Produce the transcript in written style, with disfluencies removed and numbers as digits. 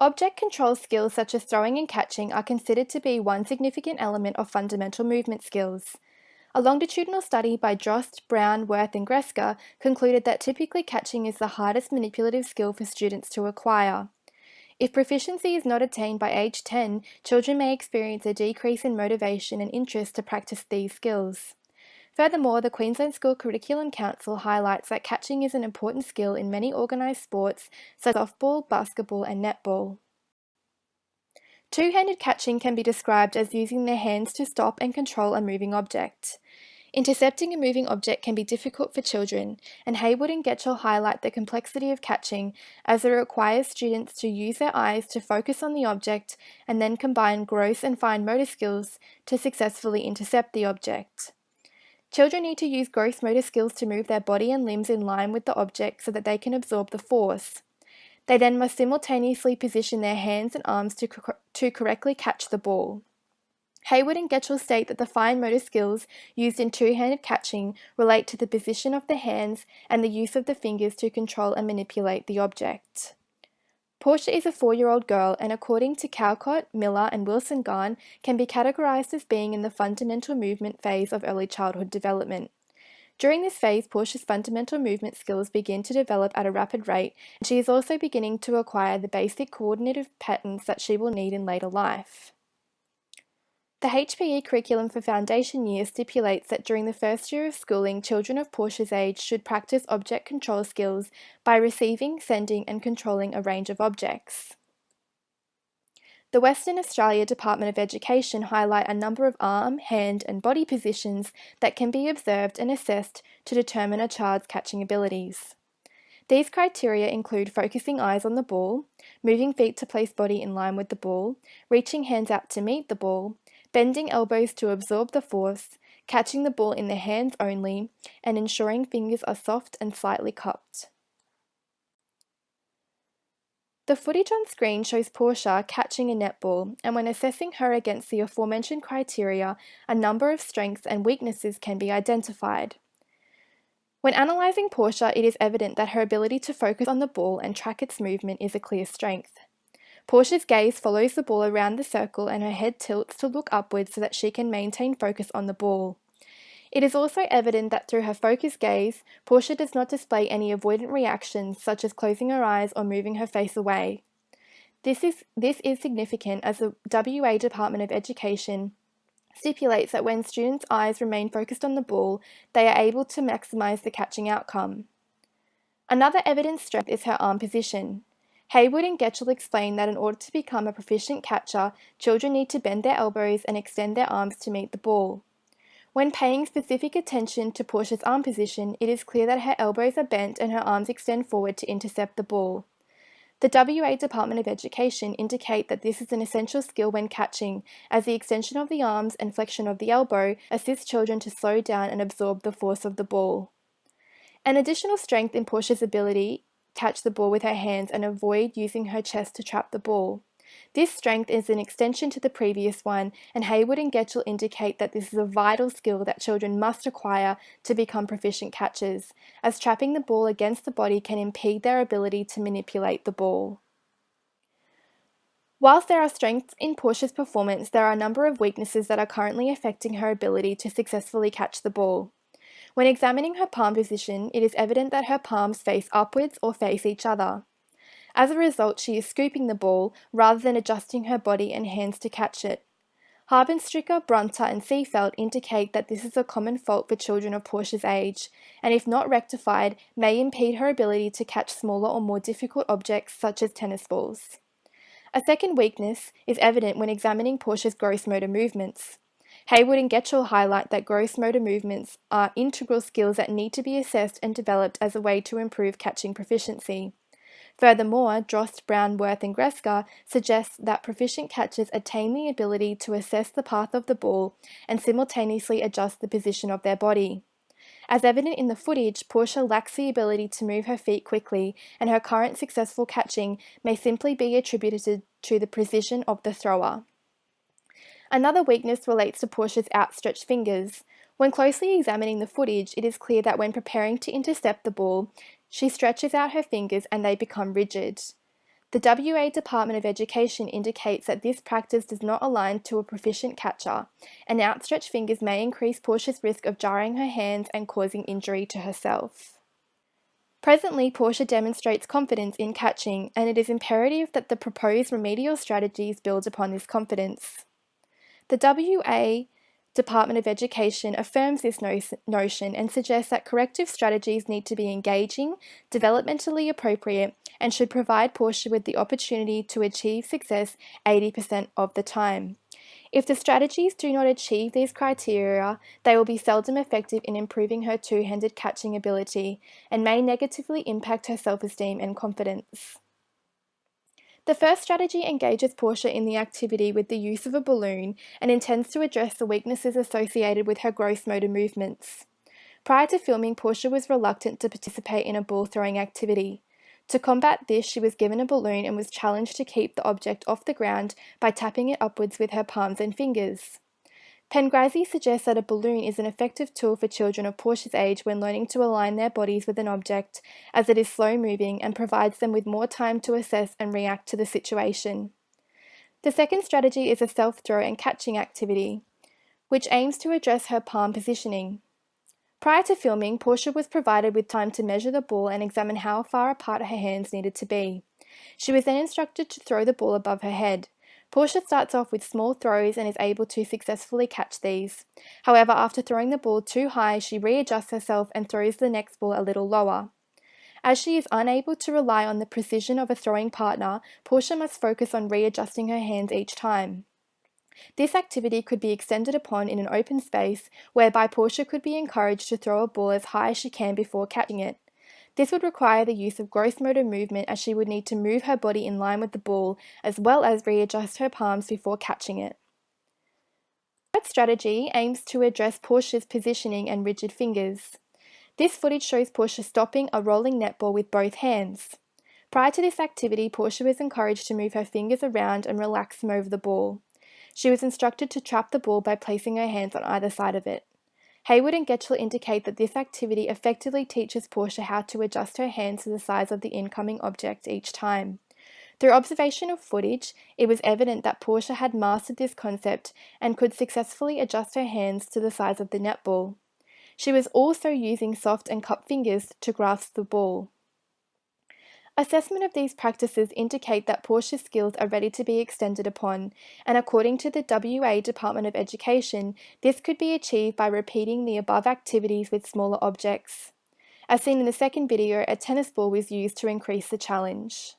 Object control skills such as throwing and catching are considered to be one significant element of fundamental movement skills. A longitudinal study by Drost, Brown, Worth and Gresker concluded that typically catching is the hardest manipulative skill for students to acquire. If proficiency is not attained by age 10, children may experience a decrease in motivation and interest to practice these skills. Furthermore, the Queensland School Curriculum Council highlights that catching is an important skill in many organised sports such as softball, basketball and netball. Two-handed catching can be described as using their hands to stop and control a moving object. Intercepting a moving object can be difficult for children, and Haywood and Getchell highlight the complexity of catching as it requires students to use their eyes to focus on the object and then combine gross and fine motor skills to successfully intercept the object. Children need to use gross motor skills to move their body and limbs in line with the object so that they can absorb the force. They then must simultaneously position their hands and arms to correctly catch the ball. Haywood and Getchell state that the fine motor skills used in two-handed catching relate to the position of the hands and the use of the fingers to control and manipulate the object. Portia is a 4-year-old girl and according to Cowcott, Miller and Wilson-Garn can be categorised as being in the fundamental movement phase of early childhood development. During this phase, Portia's fundamental movement skills begin to develop at a rapid rate and she is also beginning to acquire the basic coordinative patterns that she will need in later life. The HPE curriculum for foundation years stipulates that during the first year of schooling, children of Portia's age should practice object control skills by receiving, sending and controlling a range of objects. The Western Australia Department of Education highlight a number of arm, hand and body positions that can be observed and assessed to determine a child's catching abilities. These criteria include focusing eyes on the ball, moving feet to place body in line with the ball, reaching hands out to meet the ball, bending elbows to absorb the force, catching the ball in the hands only, and ensuring fingers are soft and slightly cupped. The footage on screen shows Portia catching a netball, and when assessing her against the aforementioned criteria, a number of strengths and weaknesses can be identified. When analysing Portia, it is evident that her ability to focus on the ball and track its movement is a clear strength. Portia's gaze follows the ball around the circle and her head tilts to look upwards so that she can maintain focus on the ball. It is also evident that through her focused gaze, Portia does not display any avoidant reactions such as closing her eyes or moving her face away. This is significant as the WA Department of Education stipulates that when students' eyes remain focused on the ball, they are able to maximise the catching outcome. Another evident strength is her arm position. Haywood and Getchell explain that in order to become a proficient catcher, children need to bend their elbows and extend their arms to meet the ball. When paying specific attention to Portia's arm position, it is clear that her elbows are bent and her arms extend forward to intercept the ball. The WA Department of Education indicate that this is an essential skill when catching, as the extension of the arms and flexion of the elbow assist children to slow down and absorb the force of the ball. An additional strength in Portia's ability catch the ball with her hands and avoid using her chest to trap the ball. This strength is an extension to the previous one, and Haywood and Getchell indicate that this is a vital skill that children must acquire to become proficient catchers, as trapping the ball against the body can impede their ability to manipulate the ball. Whilst there are strengths in Portia's performance, there are a number of weaknesses that are currently affecting her ability to successfully catch the ball. When examining her palm position, it is evident that her palms face upwards or face each other. As a result, she is scooping the ball rather than adjusting her body and hands to catch it. Harbenstricker, Brunter and Seefeld indicate that this is a common fault for children of Portia's age, and if not rectified, may impede her ability to catch smaller or more difficult objects such as tennis balls. A second weakness is evident when examining Portia's gross motor movements. Haywood and Getchell highlight that gross motor movements are integral skills that need to be assessed and developed as a way to improve catching proficiency. Furthermore, Drost, Brown, Worth and Gresker suggest that proficient catchers attain the ability to assess the path of the ball and simultaneously adjust the position of their body. As evident in the footage, Portia lacks the ability to move her feet quickly, and her current successful catching may simply be attributed to the precision of the thrower. Another weakness relates to Portia's outstretched fingers. When closely examining the footage, it is clear that when preparing to intercept the ball, she stretches out her fingers and they become rigid. The WA Department of Education indicates that this practice does not align to a proficient catcher, and outstretched fingers may increase Portia's risk of jarring her hands and causing injury to herself. Presently, Portia demonstrates confidence in catching, and it is imperative that the proposed remedial strategies build upon this confidence. The WA Department of Education affirms this notion and suggests that corrective strategies need to be engaging, developmentally appropriate, and should provide Portia with the opportunity to achieve success 80% of the time. If the strategies do not achieve these criteria, they will be seldom effective in improving her two-handed catching ability and may negatively impact her self-esteem and confidence. The first strategy engages Portia in the activity with the use of a balloon and intends to address the weaknesses associated with her gross motor movements. Prior to filming, Portia was reluctant to participate in a ball throwing activity. To combat this, she was given a balloon and was challenged to keep the object off the ground by tapping it upwards with her palms and fingers. Pengrazi suggests that a balloon is an effective tool for children of Portia's age when learning to align their bodies with an object, as it is slow-moving and provides them with more time to assess and react to the situation. The second strategy is a self-throw and catching activity, which aims to address her palm positioning. Prior to filming, Portia was provided with time to measure the ball and examine how far apart her hands needed to be. She was then instructed to throw the ball above her head. Portia starts off with small throws and is able to successfully catch these. However, after throwing the ball too high, she readjusts herself and throws the next ball a little lower. As she is unable to rely on the precision of a throwing partner, Portia must focus on readjusting her hands each time. This activity could be extended upon in an open space, whereby Portia could be encouraged to throw a ball as high as she can before catching it. This would require the use of gross motor movement, as she would need to move her body in line with the ball, as well as readjust her palms before catching it. The third strategy aims to address Portia's positioning and rigid fingers. This footage shows Portia stopping a rolling netball with both hands. Prior to this activity, Portia was encouraged to move her fingers around and relax them over the ball. She was instructed to trap the ball by placing her hands on either side of it. Hayward and Getchell indicate that this activity effectively teaches Portia how to adjust her hands to the size of the incoming object each time. Through observation of footage, it was evident that Portia had mastered this concept and could successfully adjust her hands to the size of the netball. She was also using soft and cupped fingers to grasp the ball. Assessment of these practices indicate that Portia's skills are ready to be extended upon, and according to the WA Department of Education, this could be achieved by repeating the above activities with smaller objects. As seen in the second video, a tennis ball was used to increase the challenge.